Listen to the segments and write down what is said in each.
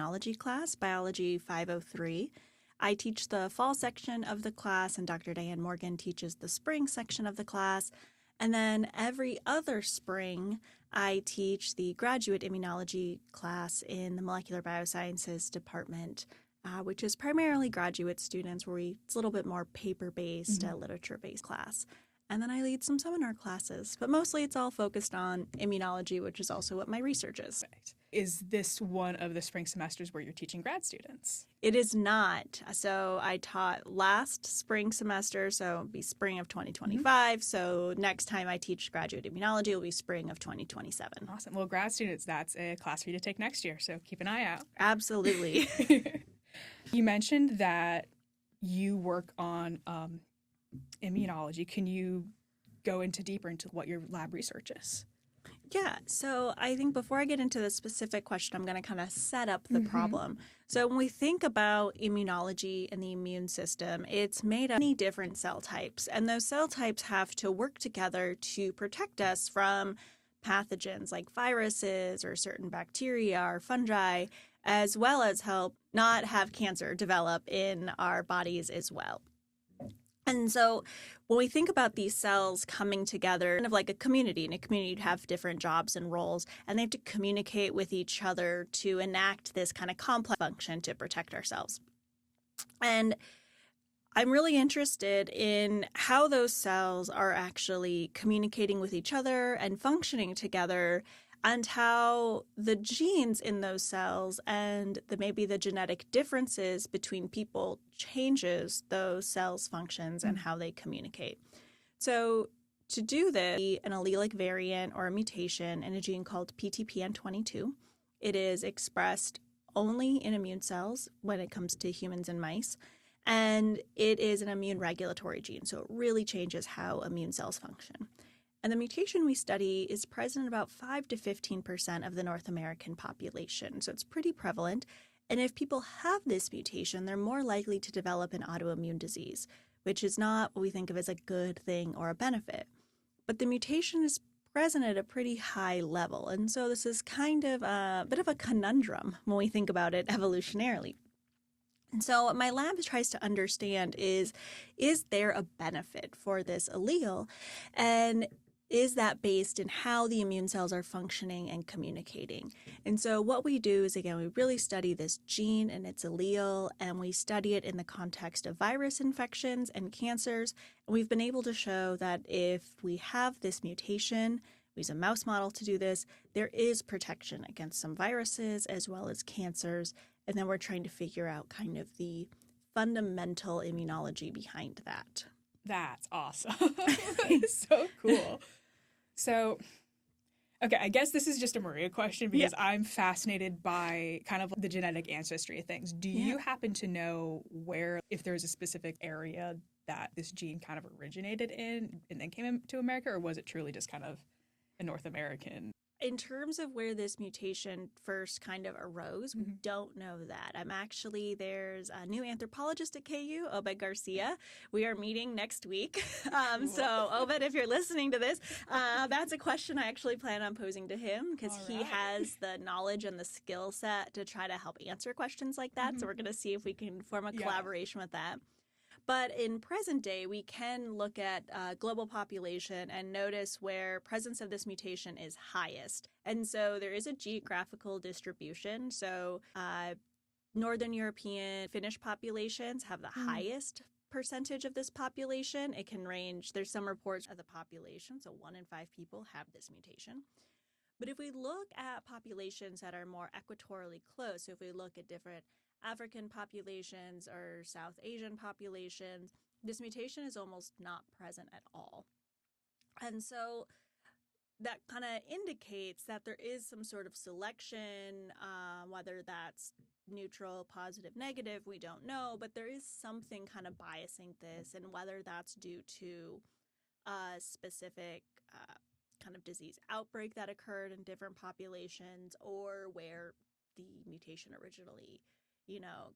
immunology class, Biology 503. I teach the fall section of the class, and Dr. Diane Morgan teaches the spring section of the class. And then every other spring, I teach the graduate immunology class in the molecular biosciences department, which is primarily graduate students, it's a little bit more paper-based, literature-based class. And then I lead some seminar classes, but mostly it's all focused on immunology, which is also what my research is. Right. Is this one of the spring semesters where you're teaching grad students? It is not. So I taught last spring semester, so it'll be spring of 2025. So next time I teach graduate immunology will be spring of 2027. Awesome. Well, grad students, that's a class for you to take next year, so keep an eye out. Absolutely. You mentioned that you work on immunology. Can you go deeper into what your lab research is? Yeah, so I think before I get into the specific question, I'm going to kind of set up the problem. So when we think about immunology and the immune system, it's made of many different cell types, and those cell types have to work together to protect us from pathogens like viruses or certain bacteria or fungi, as well as help not have cancer develop in our bodies as well. And so when we think about these cells coming together, kind of like a community, in a community you'd have different jobs and roles, and they have to communicate with each other to enact this kind of complex function to protect ourselves. And I'm really interested in how those cells are actually communicating with each other and functioning together, and how the genes in those cells and maybe the genetic differences between people changes those cells' functions and how they communicate. So to do this, an allelic variant or a mutation in a gene called PTPN22. It is expressed only in immune cells when it comes to humans and mice, and it is an immune regulatory gene, so it really changes how immune cells function. And the mutation we study is present in about 5 to 15% of the North American population, so it's pretty prevalent. And if people have this mutation, they're more likely to develop an autoimmune disease, which is not what we think of as a good thing or a benefit. But the mutation is present at a pretty high level, and so this is kind of a bit of a conundrum when we think about it evolutionarily. And so what my lab tries to understand is there a benefit for this allele? And is that based in how the immune cells are functioning and communicating? And so what we do is, again, we really study this gene and its allele, and we study it in the context of virus infections and cancers. And we've been able to show that if we have this mutation, we use a mouse model to do this, there is protection against some viruses as well as cancers. And then we're trying to figure out kind of the fundamental immunology behind that. That's awesome. That is so cool. So, okay, I guess this is just a Maria question because I'm fascinated by kind of the genetic ancestry of things. Do you happen to know if there's a specific area that this gene kind of originated in and then came into America, or was it truly just kind of a North American? In terms of where this mutation first kind of arose, we don't know that. There's a new anthropologist at KU, Obed Garcia. We are meeting next week. So Obed, if you're listening to this, that's a question I actually plan on posing to him because he has the knowledge and the skill set to try to help answer questions like that. So we're going to see if we can form a collaboration with that. But in present day, we can look at global population and notice where presence of this mutation is highest. And so there is a geographical distribution. So Northern European Finnish populations have the highest percentage of this population. It can range, there's some reports of the population, so 1 in 5 people have this mutation. But if we look at populations that are more equatorially close, so if we look at different African populations or South Asian populations, this mutation is almost not present at all. And so that kind of indicates that there is some sort of selection, whether that's neutral, positive, negative, we don't know, but there is something kind of biasing this, and whether that's due to a specific kind of disease outbreak that occurred in different populations, or where the mutation originally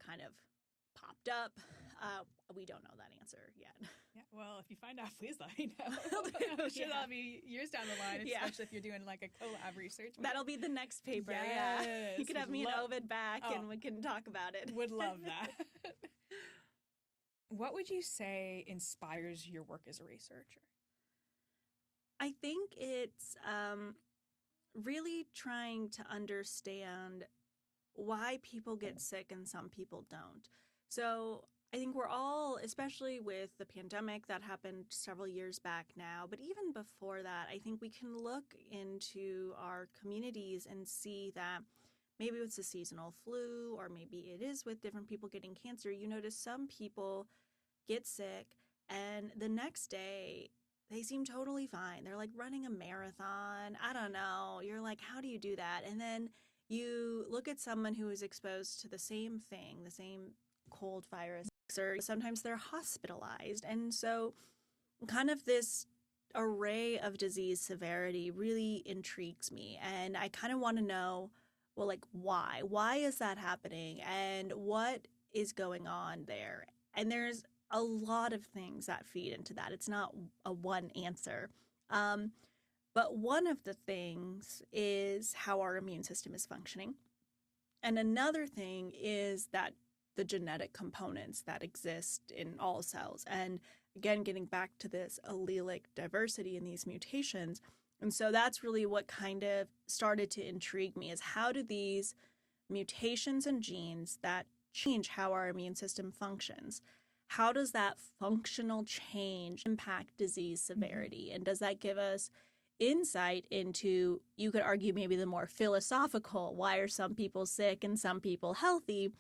kind of popped up. We don't know that answer yet. Yeah, well, if you find out, please let me know. I'm sure that'll be years down the line, especially if you're doing like a collab research. That'll be the next paper. Yes, yeah. You could have me and Ovid back and we can talk about it. Would love that. What would you say inspires your work as a researcher? I think it's really trying to understand why people get sick and some people don't. So I think we're all, especially with the pandemic that happened several years back now, but even before that, I think we can look into our communities and see that maybe it's a seasonal flu, or maybe it is with different people getting cancer. You notice some people get sick and the next day they seem totally fine. They're like running a marathon. I don't know. You're like, how do you do that? And then you look at someone who is exposed to the same thing, the same cold virus, or sometimes they're hospitalized. And so kind of this array of disease severity really intrigues me. And I kind of want to know, well, like, why? Why is that happening? And what is going on there? And there's a lot of things that feed into that. It's not a one answer. But one of the things is how our immune system is functioning. And another thing is that the genetic components that exist in all cells. And again, getting back to this allelic diversity in these mutations. And so that's really what kind of started to intrigue me, is how do these mutations and genes that change how our immune system functions, how does that functional change impact disease severity? And does that give us insight into, you could argue maybe the more philosophical, why are some people sick and some people healthy?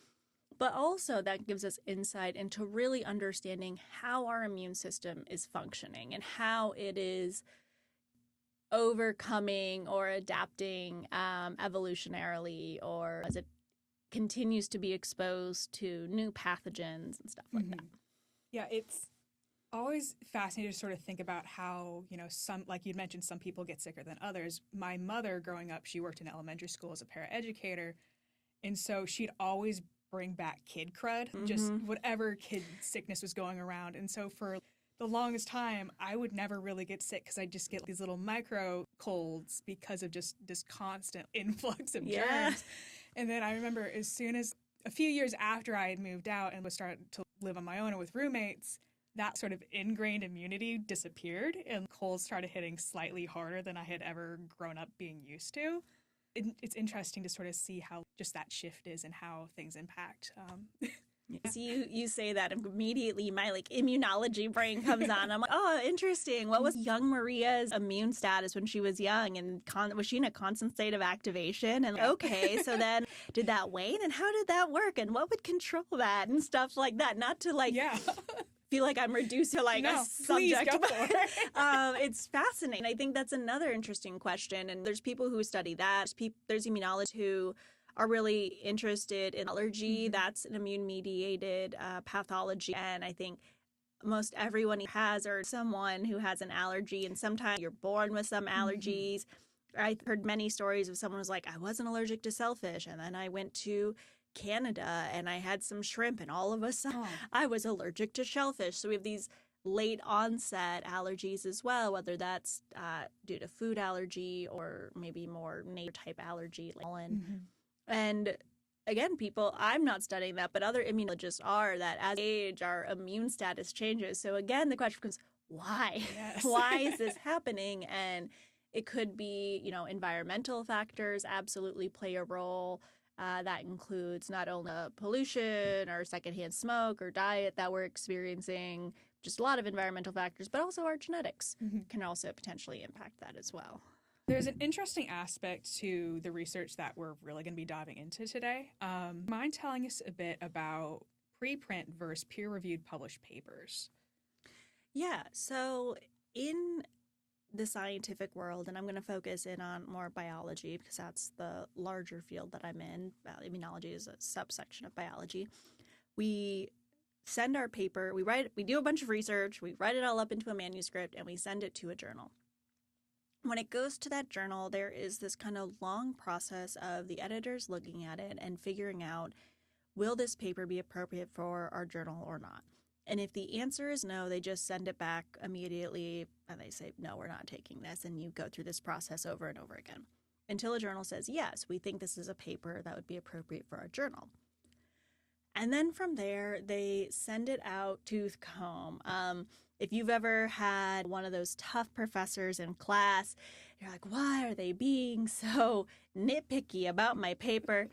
But also that gives us insight into really understanding how our immune system is functioning and how it is overcoming or adapting evolutionarily, or as it continues to be exposed to new pathogens and stuff like that. Yeah, it's always fascinating to sort of think about how, some, like you'd mentioned, some people get sicker than others. My mother, growing up, she worked in elementary school as a paraeducator. And so she'd always bring back kid crud, just whatever kid sickness was going around. And so for the longest time, I would never really get sick because I just get these little micro colds because of just this constant influx of germs. And then I remember as soon as a few years after I had moved out and was starting to live on my own and with roommates, that sort of ingrained immunity disappeared and colds started hitting slightly harder than I had ever grown up being used to. It's interesting to sort of see how just that shift is and how things impact. So you say that, immediately my immunology brain comes on. I'm like, oh, interesting. What was young Maria's immune status when she was young? And was she in a constant state of activation? And okay, so then did that wane? And how did that work? And what would control that? And stuff like that. Not to feel like I'm reduced to a subject. Go for it. It's fascinating. I think that's another interesting question. And there's people who study that. There's immunologists who are really interested in allergy. That's an immune-mediated pathology. And I think most everyone has, or someone who has an allergy, and sometimes you're born with some allergies. I heard many stories of someone who's like, I wasn't allergic to shellfish, and then I went to Canada and I had some shrimp, and all of a sudden I was allergic to shellfish. So we have these late onset allergies as well, whether that's due to food allergy or maybe more nature type allergy, like pollen. And again, I'm not studying that, but other immunologists are, that as we age, our immune status changes. So again, the question becomes, why? Yes. Why is this happening? And it could be, environmental factors absolutely play a role. That includes not only pollution or secondhand smoke or diet that we're experiencing, just a lot of environmental factors, but also our genetics can also potentially impact that as well. There's an interesting aspect to the research that we're really going to be diving into today. Mind telling us a bit about preprint versus peer-reviewed published papers? Yeah, so in the scientific world, and I'm going to focus in on more biology because that's the larger field that I'm in. Immunology is a subsection of biology. We send our paper, we do a bunch of research, we write it all up into a manuscript, and we send it to a journal. When it goes to that journal, there is this kind of long process of the editors looking at it and figuring out will this paper be appropriate for our journal or not? And if the answer is no, they just send it back immediately and they say, no, we're not taking this. And you go through this process over and over again until a journal says, yes, we think this is a paper that would be appropriate for our journal. And then from there, they send it out tooth comb. If you've ever had one of those tough professors in class, you're like, why are they being so nitpicky about my paper?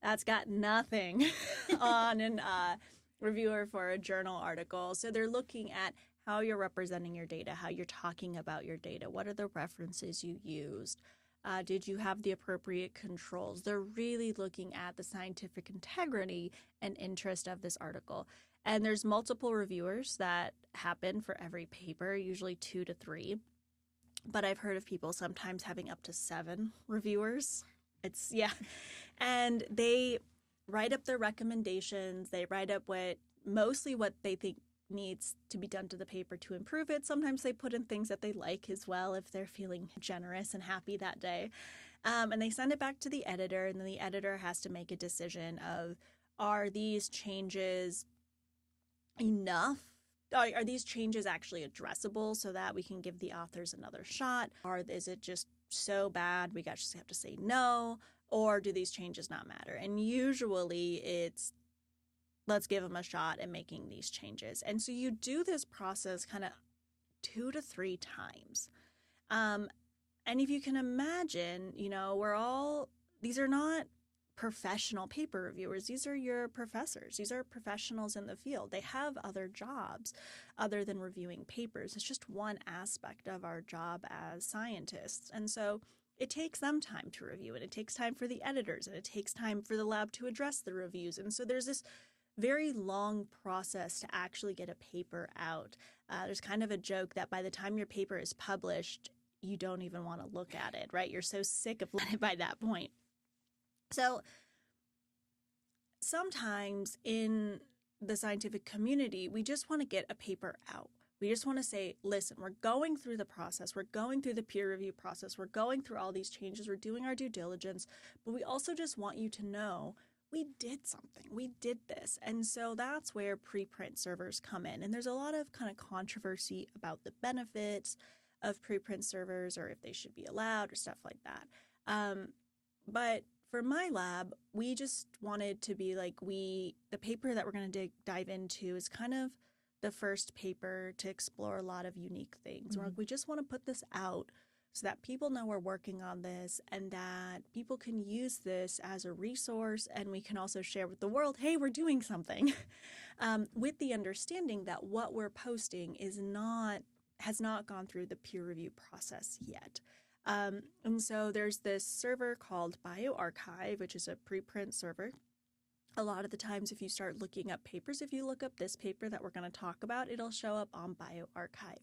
That's got nothing on an reviewer for a journal article. So they're looking at how you're representing your data, how you're talking about your data, what are the references you used, did you have the appropriate controls? They're really looking at the scientific integrity and interest of this article. And there's multiple reviewers that happen for every paper, usually 2 to 3. But I've heard of people sometimes having up to 7 reviewers. And they write up their recommendations. They write up mostly what they think needs to be done to the paper to improve it. Sometimes they put in things that they like as well if they're feeling generous and happy that day. And they send it back to the editor, and then the editor has to make a decision of, are these changes enough? Are these changes actually addressable so that we can give the authors another shot? Or is it just so bad we just have to say no? Or do these changes not matter? And usually it's, let's give them a shot at making these changes. And so you do this process kind of 2 to 3 times. And if you can imagine, these are not professional paper reviewers. These are your professors. These are professionals in the field. They have other jobs other than reviewing papers. It's just one aspect of our job as scientists. And so it takes them time to review it. It takes time for the editors, and it takes time for the lab to address the reviews. And so there's this very long process to actually get a paper out. There's kind of a joke that by the time your paper is published, you don't even want to look at it, right? You're so sick of it by that point. So sometimes in the scientific community, we just want to get a paper out. We just want to say, listen, we're going through the process. We're going through the peer review process. We're going through all these changes. We're doing our due diligence. But we also just want you to know we did something. We did this. And so that's where preprint servers come in. And there's a lot of kind of controversy about the benefits of preprint servers or if they should be allowed or stuff like that. But for my lab, we just wanted to be like, the paper that we're going to dive into is kind of the first paper to explore a lot of unique things. Mm-hmm. We just want to put this out so that people know we're working on this and that people can use this as a resource, and we can also share with the world, hey, we're doing something, with the understanding that what we're posting has not gone through the peer review process yet. And so there's this server called BioArchive, which is a preprint server. A lot of the times if you start looking up papers, if you look up this paper that we're going to talk about, it'll show up on BioArchive.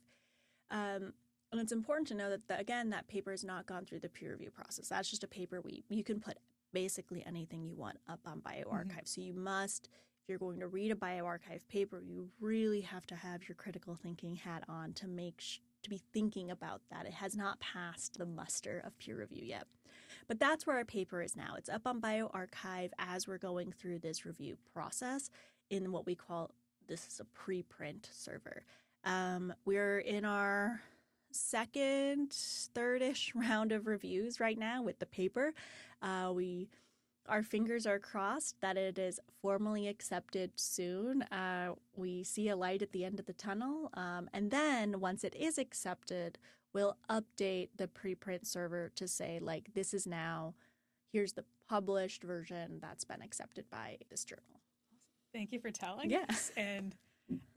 And it's important to know that, that paper has not gone through the peer review process. That's just a paper you can put basically anything you want up on BioArchive. Mm-hmm. So you must, if you're going to read a BioArchive paper, you really have to have your critical thinking hat on to be thinking about that. It has not passed the muster of peer review yet. But that's where our paper is now. It's up on BioArchive as we're going through this review process in what we call, this is a preprint server. We're in our second, third-ish round of reviews right now with the paper. Our fingers are crossed that it is formally accepted soon. We see a light at the end of the tunnel. And then once it is accepted, we'll update the preprint server to say, like, this is now, here's the published version that's been accepted by this journal. Thank you for telling us. And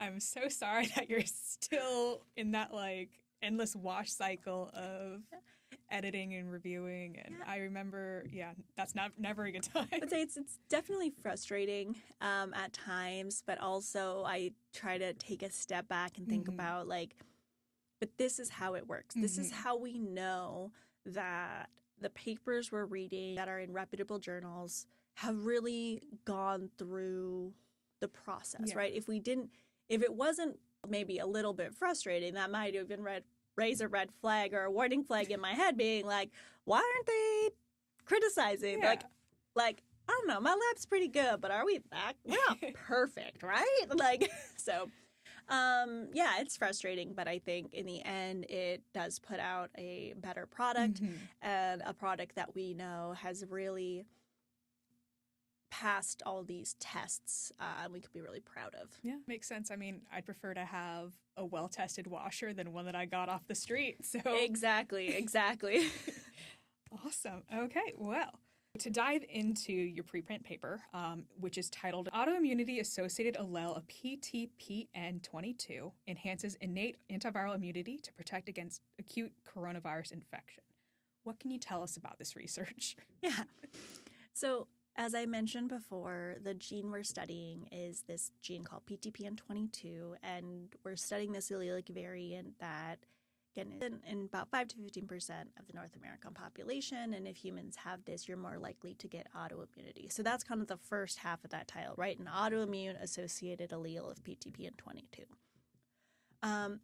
I'm so sorry that you're still in that, endless wash cycle of editing and reviewing. And I remember, that's never a good time. I'd say it's definitely frustrating at times, but also I try to take a step back and think about but this is how it works. This is how we know that the papers we're reading that are in reputable journals have really gone through the process, right? If it wasn't maybe a little bit frustrating, that might have been raise a red flag or a warning flag in my head being like, why aren't they criticizing? don't know, my lab's pretty good, but are we that? We're not perfect, right? Yeah, it's frustrating, but I think in the end, it does put out a better product and a product that we know has really passed all these tests and we could be really proud of. Yeah, makes sense. I mean, I'd prefer to have a well-tested washer than one that I got off the street. So Exactly. Awesome. Okay, well, to dive into your preprint paper, which is titled Autoimmunity Associated Allele of PTPN22 Enhances Innate Antiviral Immunity to Protect Against Acute Coronavirus Infection. What can you tell us about this research? Yeah. So, as I mentioned before, the gene we're studying is this gene called PTPN22, and we're studying this allelic variant that, again, is in about 5 to 15% of the North American population, and if humans have this, you're more likely to get autoimmunity. So that's kind of the first half of that title, right? An autoimmune-associated allele of PTPN22.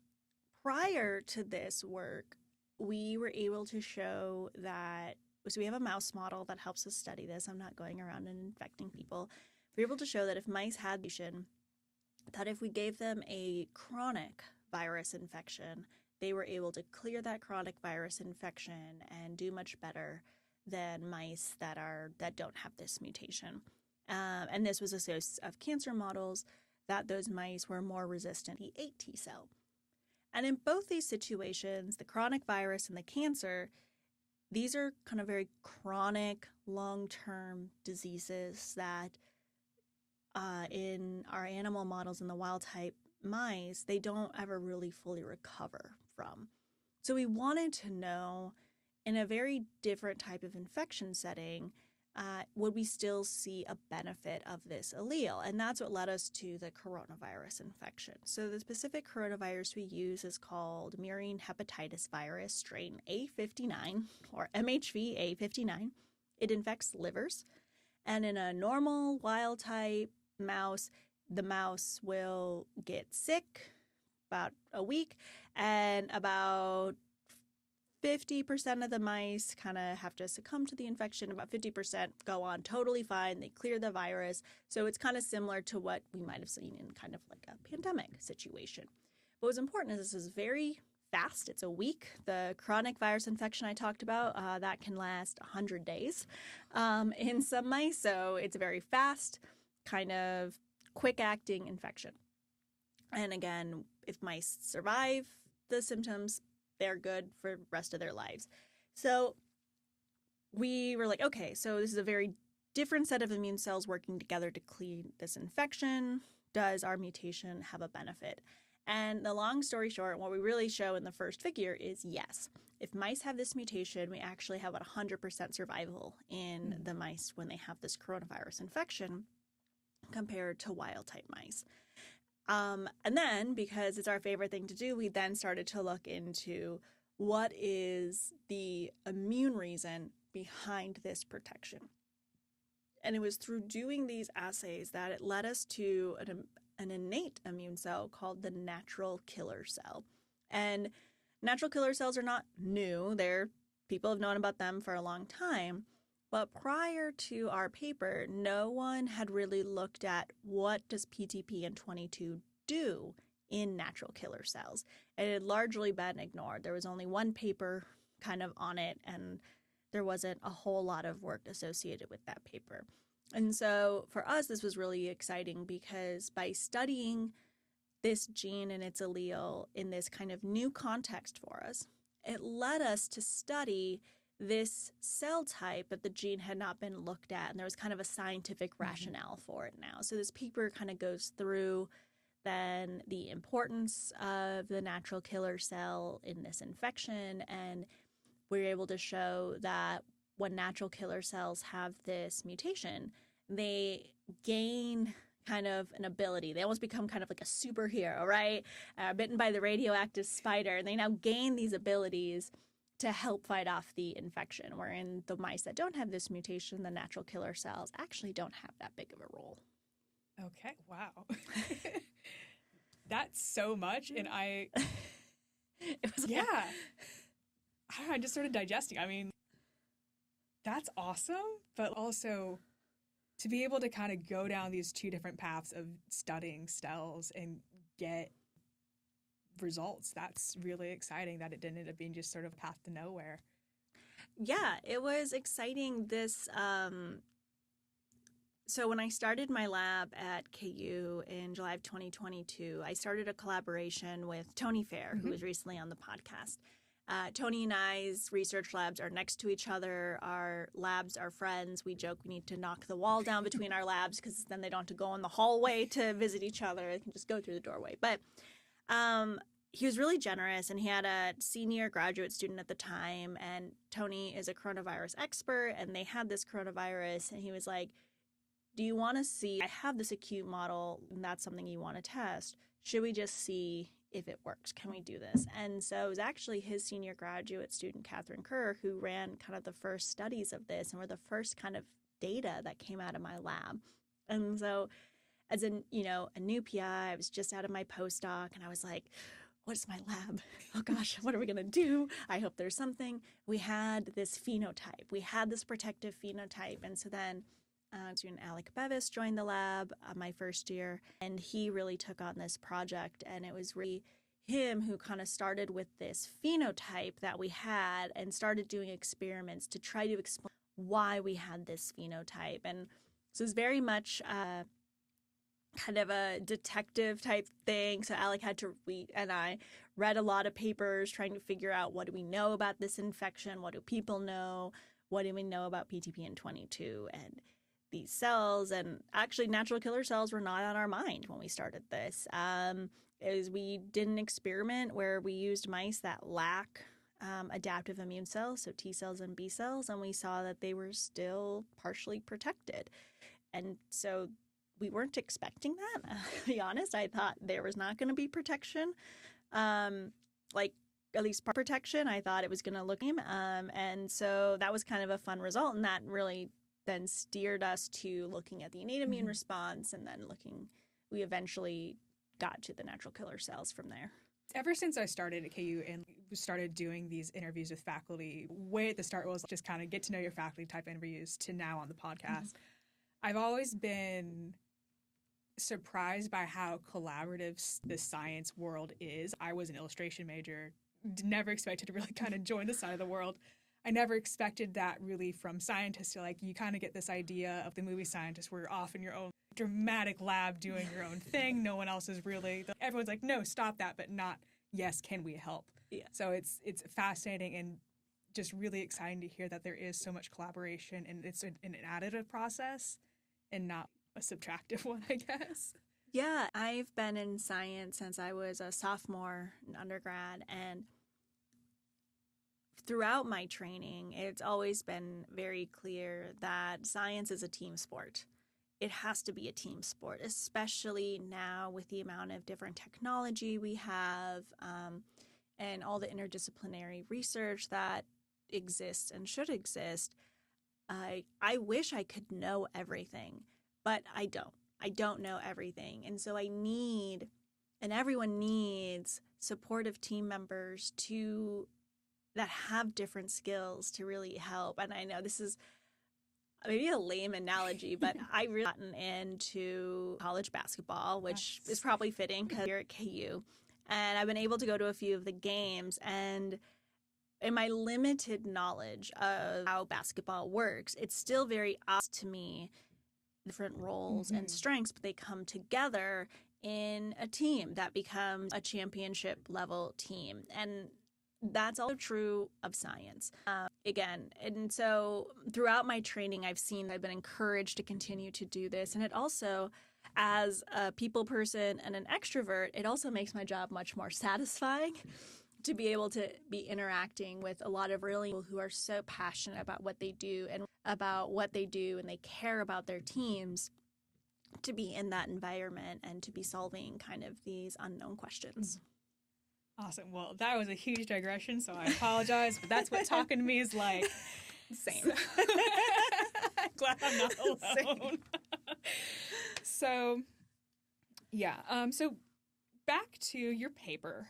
Prior to this work, we were able to show that, so we have a mouse model that helps us study this. I'm not going around and infecting people. We were able to show that if mice had mutation, that if we gave them a chronic virus infection, they were able to clear that chronic virus infection and do much better than mice that don't have this mutation. And this was a source of cancer models that those mice were more resistant to the CD8 T cell. And in both these situations, the chronic virus and the cancer, these are kind of very chronic, long-term diseases that in our animal models in the wild-type mice, they don't ever really fully recover from. So we wanted to know, in a very different type of infection setting, would we still see a benefit of this allele? And that's what led us to the coronavirus infection. So the specific coronavirus we use is called murine hepatitis virus strain A59, or MHV A59. It infects livers. And in a normal wild-type mouse, the mouse will get sick about a week, and about 50% of the mice kind of have to succumb to the infection. About 50% go on totally fine. They clear the virus. So it's kind of similar to what we might have seen in kind of like a pandemic situation. But what's important is this is very fast. It's a week. The chronic virus infection I talked about, that can last 100 days in some mice. So it's a very fast, kind of quick-acting infection. And again, if mice survive the symptoms, they're good for the rest of their lives. So we were like, okay, so this is a very different set of immune cells working together to clean this infection. Does our mutation have a benefit? And the long story short, what we really show in the first figure is yes. If mice have this mutation, we actually have about 100% survival in the mice when they have this coronavirus infection compared to wild-type mice. And then, because it's our favorite thing to do, we then started to look into what is the immune reason behind this protection. And it was through doing these assays that it led us to an innate immune cell called the natural killer cell. And natural killer cells are not new. People have known about them for a long time. But prior to our paper, no one had really looked at what does PTPN22 do in natural killer cells. It had largely been ignored. There was only one paper kind of on it, and there wasn't a whole lot of work associated with that paper. And so for us, this was really exciting because by studying this gene and its allele in this kind of new context for us, it led us to study this cell type that the gene had not been looked at, and there was kind of a scientific rationale for it now. So this paper kind of goes through then the importance of the natural killer cell in this infection, and we're able to show that when natural killer cells have this mutation, they gain kind of an ability. They almost become kind of like a superhero, right? Bitten by the radioactive spider, and they now gain these abilities to help fight off the infection, where in the mice that don't have this mutation, the natural killer cells actually don't have that big of a role. Okay, wow. That's so much, and It was yeah. I don't know, I just started digesting. I mean, that's awesome, but also to be able to kind of go down these two different paths of studying cells and get results, that's really exciting that it didn't end up being just sort of a path to nowhere. Yeah, it was exciting. So when I started my lab at KU in July of 2022, I started a collaboration with Tony Fair, who was recently on the podcast. Tony and I's research labs are next to each other. Our labs are friends. We joke we need to knock the wall down between our labs because then they don't have to go in the hallway to visit each other. They can just go through the doorway. But he was really generous, and he had a senior graduate student at the time, and Tony is a coronavirus expert, and they had this coronavirus, and he was like, do you want to see, I have this acute model, and that's something you want to test. Should we just see if it works? Can we do this? And so it was actually his senior graduate student, Catherine Kerr, who ran kind of the first studies of this and were the first kind of data that came out of my lab. And so as a new PI, I was just out of my postdoc, and I was like, what's my lab? Oh gosh, what are we going to do? I hope there's something. We had this phenotype. We had this protective phenotype. And so then student Allelic joined the lab my first year, and he really took on this project. And it was really him who kind of started with this phenotype that we had and started doing experiments to try to explain why we had this phenotype. And so it was very much kind of a detective type thing. So Alec and I read a lot of papers trying to figure out, what do we know about this infection? What do people know? What do we know about PTPN22 and these cells? And actually natural killer cells were not on our mind when we started this. We did an experiment where we used mice that lack adaptive immune cells, so T cells and B cells, and we saw that they were still partially protected. And so we weren't expecting that. To be honest, I thought there was not going to be protection, like at least protection. I thought it was going to look, and so that was kind of a fun result, and that really then steered us to looking at the innate immune response, and then we eventually got to the natural killer cells from there. Ever since I started at KU and started doing these interviews with faculty, way at the start was just kind of get to know your faculty type interviews to now on the podcast. I've always been surprised by how collaborative the science world is. I was an illustration major, never expected to really kind of join this side of the world. I never expected that really from scientists to, like, you kind of get this idea of the movie scientist where you're off in your own dramatic lab doing your own thing. No one else is really, everyone's like, no, stop that, but not, yes, can we help? Yeah. So it's fascinating and just really exciting to hear that there is so much collaboration, and it's an additive process and not a subtractive one, I guess. Yeah, I've been in science since I was a sophomore in undergrad, and throughout my training, it's always been very clear that science is a team sport. It has to be a team sport, especially now with the amount of different technology we have and all the interdisciplinary research that exists and should exist. I wish I could know everything, but I don't. I don't know everything. And so everyone needs supportive team members that have different skills to really help. And I know this is maybe a lame analogy, but I really gotten into college basketball, which is probably fitting because you're at KU. And I've been able to go to a few of the games, and in my limited knowledge of how basketball works, it's still very obvious to me different roles and strengths, but they come together in a team that becomes a championship level team. And that's also true of science. Again, and so throughout my training, I've been encouraged to continue to do this. And it also, as a people person and an extrovert, it also makes my job much more satisfying to be able to be interacting with a lot of really people who are so passionate about what they do and they care about their teams, to be in that environment and to be solving kind of these unknown questions. Awesome. Well, that was a huge digression, so I apologize, but that's what talking to me is like. Same. I'm glad I'm not alone. So, yeah. So back to your paper.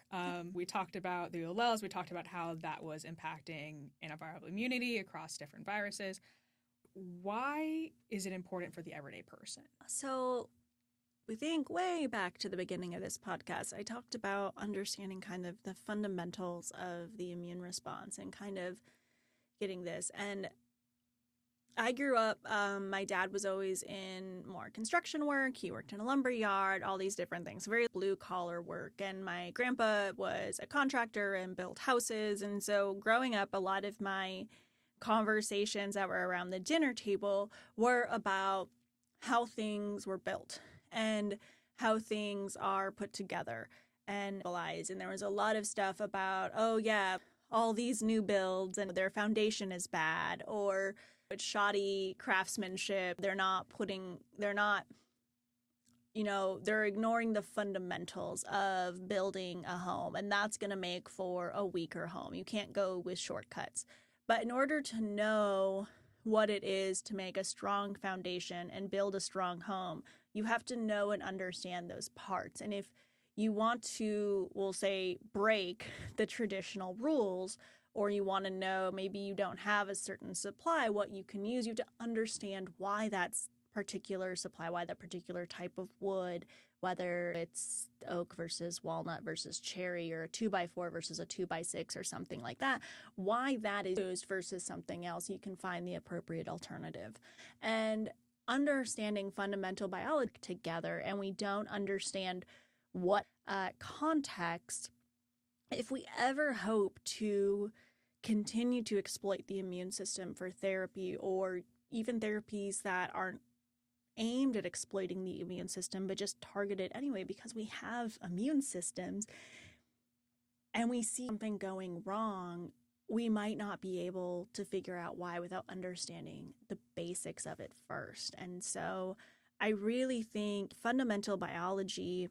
We talked about the alleles. We talked about how that was impacting antiviral immunity across different viruses. why is it important for the everyday person? So we think way back to the beginning of this podcast, I talked about understanding kind of the fundamentals of the immune response and kind of getting this. And I grew up, my dad was always in more construction work. He worked in a lumber yard, all these different things, very blue collar work. And my grandpa was a contractor and built houses. And so growing up, a lot of my conversations that were around the dinner table were about how things were built and how things are put together and realized. And there was a lot of stuff about, oh yeah, all these new builds and their foundation is bad, or it's shoddy craftsmanship. They're ignoring the fundamentals of building a home, and that's going to make for a weaker home. You can't go with shortcuts. But in order to know what it is to make a strong foundation and build a strong home, you have to know and understand those parts. And if you want to, we'll say, break the traditional rules, or you want to know maybe you don't have a certain supply, what you can use, you have to understand why that's particular supply, why that particular type of wood, whether it's oak versus walnut versus cherry, or a 2x4 versus a 2x6 or something like that, why that is used versus something else. You can find the appropriate alternative. And understanding fundamental biology together, and we don't understand what context, if we ever hope to continue to exploit the immune system for therapy, or even therapies that aren't aimed at exploiting the immune system, but just targeted anyway, because we have immune systems and we see something going wrong, we might not be able to figure out why without understanding the basics of it first. And so I really think fundamental biology,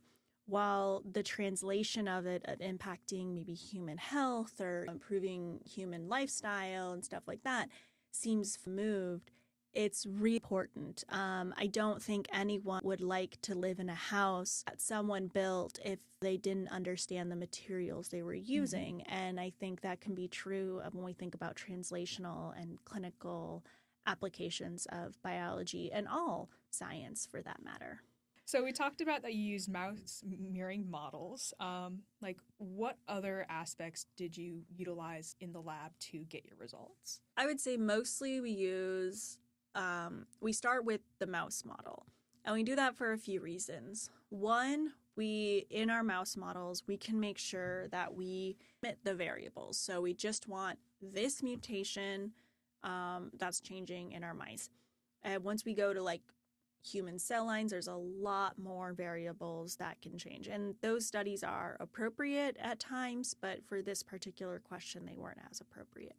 while the translation of it impacting maybe human health or improving human lifestyle and stuff like that seems moved, it's really important. I don't think anyone would like to live in a house that someone built if they didn't understand the materials they were using. Mm-hmm. And I think that can be true when we think about translational and clinical applications of biology and all science for that matter. So we talked about that you used mouse mirroring models. What other aspects did you utilize in the lab to get your results? I would say mostly we start with the mouse model, and we do that for a few reasons. One, in our mouse models, we can make sure that we limit the variables. So we just want this mutation that's changing in our mice. And once we go to human cell lines, there's a lot more variables that can change. And those studies are appropriate at times, but for this particular question, they weren't as appropriate.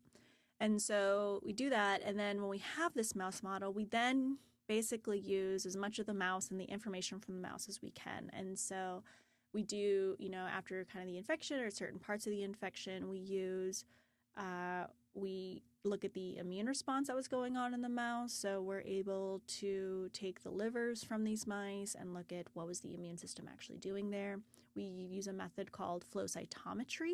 And so we do that. And then when we have this mouse model, we then basically use as much of the mouse and the information from the mouse as we can. And so we do, after kind of the infection or certain parts of the infection, we look at the immune response that was going on in the mouse. So we're able to take the livers from these mice and look at what was the immune system actually doing there. We use a method called flow cytometry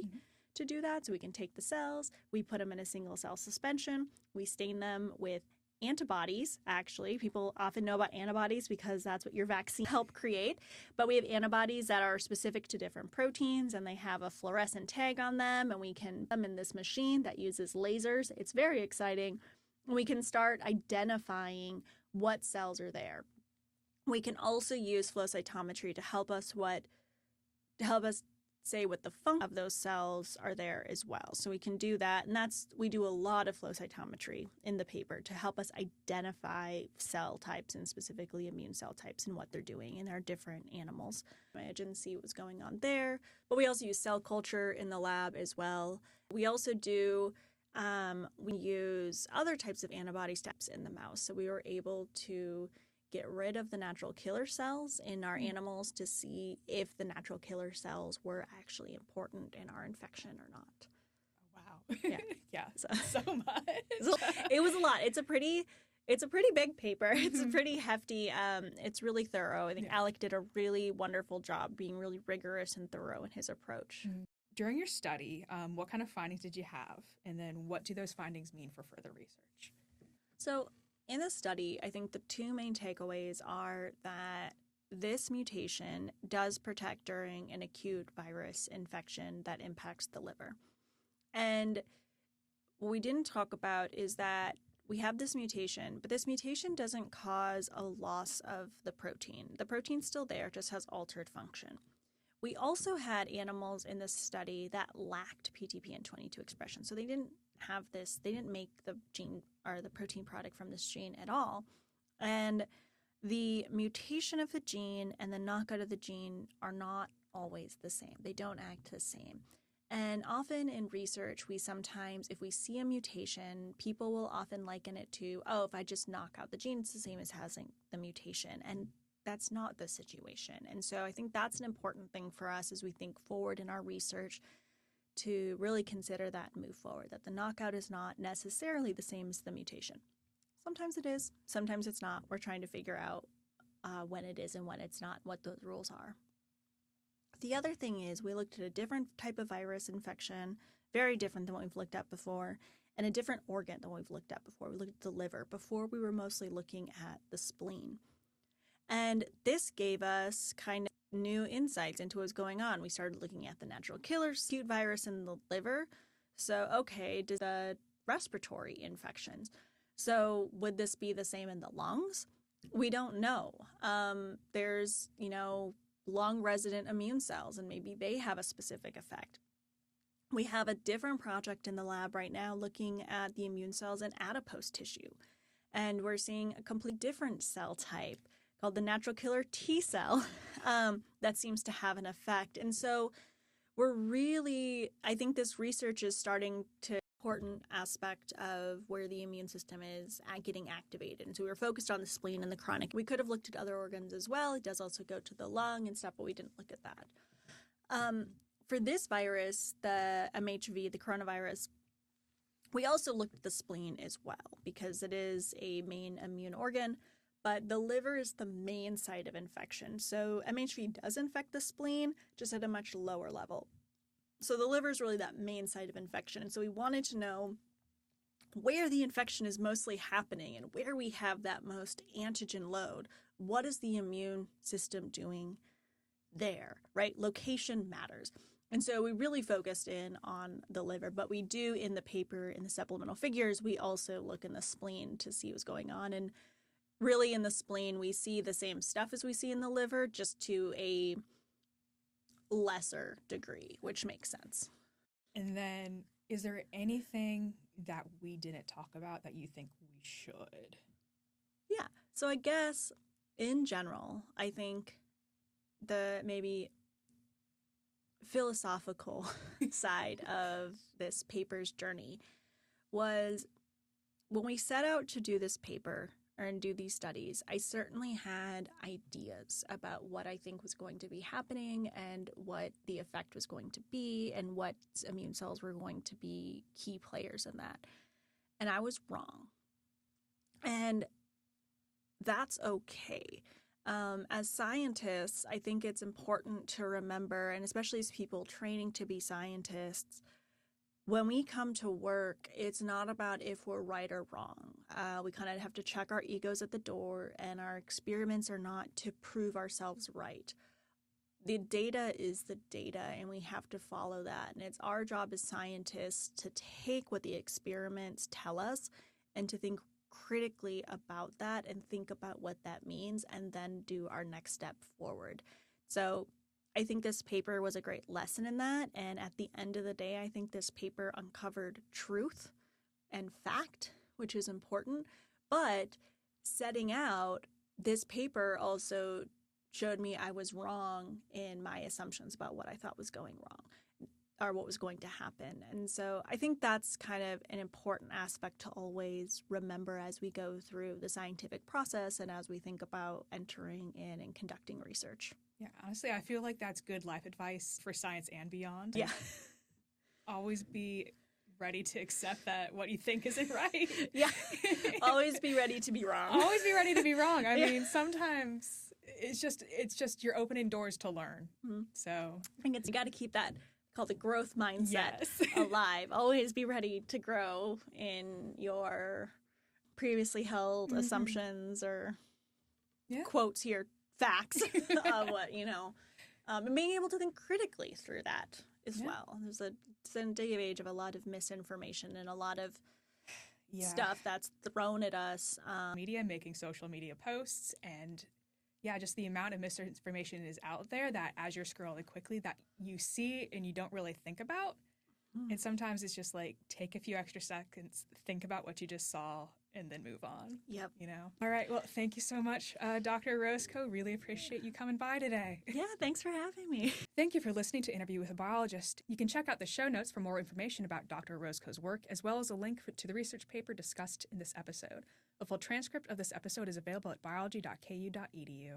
to do that. So we can take the cells, we put them in a single cell suspension, we stain them with antibodies. Actually, people often know about antibodies because that's what your vaccine helped create. But we have antibodies that are specific to different proteins, and they have a fluorescent tag on them, and we can put them in this machine that uses lasers. It's very exciting. We can start identifying what cells are there. We can also use flow cytometry to help us say what the function of those cells are there as well. So we can do that, and we do a lot of flow cytometry in the paper to help us identify cell types, and specifically immune cell types, and what they're doing in our different animals. Imagine see what's going on there. But we also use cell culture in the lab as well. We also we use other types of antibody steps in the mouse. So we were able to get rid of the natural killer cells in our animals to see if the natural killer cells were actually important in our infection or not. Wow. Yeah. Yeah. So much. It was a lot. It's a pretty big paper. It's pretty hefty. It's really thorough. I think Allelic did a really wonderful job being really rigorous and thorough in his approach. During your study, what kind of findings did you have? And then what do those findings mean for further research? So in the study, I think the two main takeaways are that this mutation does protect during an acute virus infection that impacts the liver. And what we didn't talk about is that we have this mutation, but this mutation doesn't cause a loss of the protein. The protein's still there, just has altered function. We also had animals in this study that lacked PTPN22 expression. So they didn't have this, they didn't make the gene or the protein product from this gene at all. And the mutation of the gene and the knockout of the gene are not always the same. They don't act the same. And often in research, we sometimes, if we see a mutation, people will often liken it to, oh, if I just knock out the gene, it's the same as having the mutation. And that's not the situation. And so I think that's an important thing for us as we think forward in our research to really consider that and move forward, that the knockout is not necessarily the same as the mutation. Sometimes it is, sometimes it's not. We're trying to figure out when it is and when it's not, what those rules are. The other thing is we looked at a different type of virus infection, very different than what we've looked at before, and a different organ than we've looked at before. We looked at the liver. Before, we were mostly looking at the spleen. And this gave us kind of new insights into what's going on. We started looking at the natural killer acute virus in the liver. So, okay, does the respiratory infections. So would this be the same in the lungs? We don't know. There's, lung resident immune cells, and maybe they have a specific effect. We have a different project in the lab right now looking at the immune cells in adipose tissue. And we're seeing a complete different cell type called the natural killer T cell that seems to have an effect. And so I think this research is starting to important aspect of where the immune system is getting activated. And so we were focused on the spleen and the chronic. We could have looked at other organs as well. It does also go to the lung and stuff, but we didn't look at that. For this virus, the MHV, the coronavirus, we also looked at the spleen as well because it is a main immune organ, but the liver is the main site of infection. So MHV does infect the spleen, just at a much lower level. So the liver is really that main site of infection. And so we wanted to know where the infection is mostly happening and where we have that most antigen load. What is the immune system doing there, right? Location matters. And so we really focused in on the liver, but we do in the paper, in the supplemental figures, we also look in the spleen to see what's going on. And really in the spleen, we see the same stuff as we see in the liver, just to a lesser degree, which makes sense. And then, is there anything that we didn't talk about that you think we should? Yeah. So I guess in general, I think the maybe philosophical side of this paper's journey was when we set out to do this paper and do these studies, I certainly had ideas about what I think was going to be happening and what the effect was going to be and what immune cells were going to be key players in that. And I was wrong. And that's okay. As scientists, I think it's important to remember, and especially as people training to be scientists, when we come to work, it's not about if we're right or wrong. We kind of have to check our egos at the door, and our experiments are not to prove ourselves right. The data is the data, and we have to follow that. And it's our job as scientists to take what the experiments tell us and to think critically about that and think about what that means and then do our next step forward. So I think this paper was a great lesson in that. And at the end of the day, I think this paper uncovered truth and fact, which is important. But setting out, this paper also showed me I was wrong in my assumptions about what I thought was going wrong or what was going to happen. And so I think that's kind of an important aspect to always remember as we go through the scientific process and as we think about entering in and conducting research. Yeah, honestly, I feel like that's good life advice for science and beyond. Yeah. Always be ready to accept that what you think isn't right. Yeah. Always be ready to be wrong. Always be ready to be wrong. I mean, sometimes it's just you're opening doors to learn. Mm-hmm. So I think you got to keep that called the growth mindset alive. Always be ready to grow in your previously held assumptions or Yeah. quotes here, facts of what, and being able to think critically through that as well. It's a day of age of a lot of misinformation and a lot of stuff that's thrown at us. Media, making social media posts, and just the amount of misinformation is out there that as you're scrolling quickly that you see and you don't really think about. And sometimes it's just like, take a few extra seconds, think about what you just saw, and then move on. Yep. All right. Well, thank you so much, Dr. Orozco. Really appreciate you coming by today. Yeah, thanks for having me. Thank you for listening to Interview with a Biologist. You can check out the show notes for more information about Dr. Orozco's work, as well as a link to the research paper discussed in this episode. A full transcript of this episode is available at biology.ku.edu.